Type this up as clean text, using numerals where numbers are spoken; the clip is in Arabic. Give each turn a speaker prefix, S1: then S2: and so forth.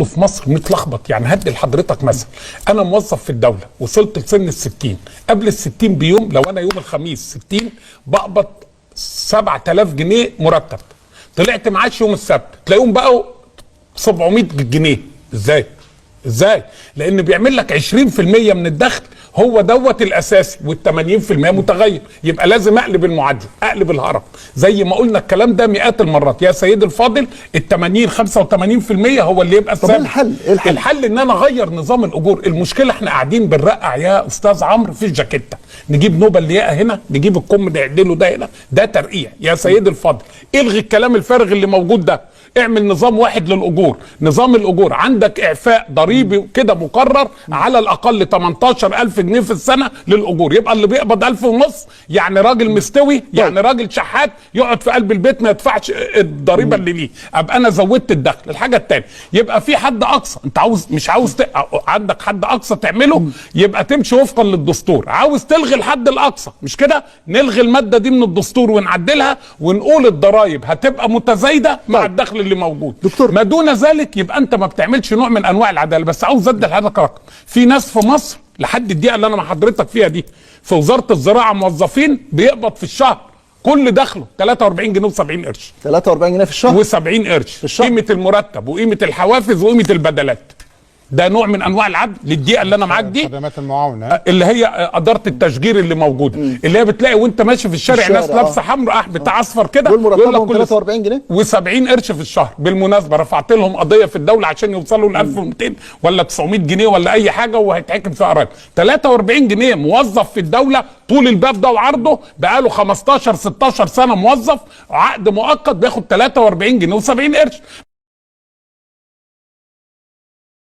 S1: في مصر متلخبط. يعني هدي لحضرتك مثلا، انا موظف في الدوله وصلت لسن ال60، قبل ال60 بيوم لو انا يوم الخميس 60 بقبض 7000 جنيه مرتب، طلعت معاش يوم السبت تلاقيهم بقوا 700 جنيه. ازاي؟ لان بيعمل لك 20% من الدخل هو دوت الاساسي، وال80% متغير. يبقى لازم اقلب المعادله، اقلب الهرم. زي ما قلنا الكلام ده مئات المرات يا سيدي الفاضل، ال80 85% هو اللي يبقى الثابت.
S2: طب
S1: الحل ان انا اغير نظام الاجور. المشكله احنا قاعدين بنرقع يا استاذ عمرو في الجاكيته، نجيب نوبه الياقه هنا، نجيب الكم ده يعدله ده هنا، ده ترقيع. يا سيدي الفاضل الغي الكلام الفارغ اللي موجود ده، اعمل نظام واحد للاجور. نظام الاجور عندك اعفاء ضريبي كده مقرر على الاقل 18000 جنيه في السنه للاجور، يبقى اللي بيقبض 1500 يعني راجل مستوي، يعني راجل شحات يقعد في قلب البيت ما يدفعش الضريبه اللي ليه، ابقى انا زودت الدخل. الحاجه الثانيه يبقى في حد اقصى، انت مش عاوز عندك حد اقصى تعمله، يبقى تمشي وفقا للدستور. عاوز تلغي الحد الاقصى، مش كده؟ نلغي الماده دي من الدستور ونعدلها ونقول الضرايب هتبقى متزايده مع الدخل اللي موجود.
S2: دكتور،
S1: ما دون ذلك يبقى انت ما بتعملش نوع من انواع العداله. بس عاوز ادي لحضرتك رقم، في ناس في مصر لحد الدقيقه اللي انا مع حضرتك فيها دي في وزاره الزراعه موظفين بيقبض في الشهر كل دخله 43 جنيه و70 قرش.
S2: 43 جنيه في الشهر
S1: و70 قرش قيمه المرتب وقيمه الحوافز وقيمه البدلات. ده نوع من انواع العدل للدقيقه اللي انا معاك دي،
S3: خدمات المعاونه
S1: اللي هي اداره التشجير اللي موجوده، اللي هي بتلاقي وانت ماشي في الشارع ناس لابسه حمراء بتاع اصفر كده،
S2: دول مرتبهم 43 جنيه
S1: و70 قرش في الشهر. بالمناسبه رفعت لهم قضيه في الدوله عشان يوصلوا ل 1200 ولا 900 جنيه ولا اي حاجه، وهيتحكم في قرار 43 جنيه. موظف في الدوله طول الباب ده وعرضه بقاله 15 16 سنه موظف، عقد مؤقت بياخد 43 جنيه و70 قرش.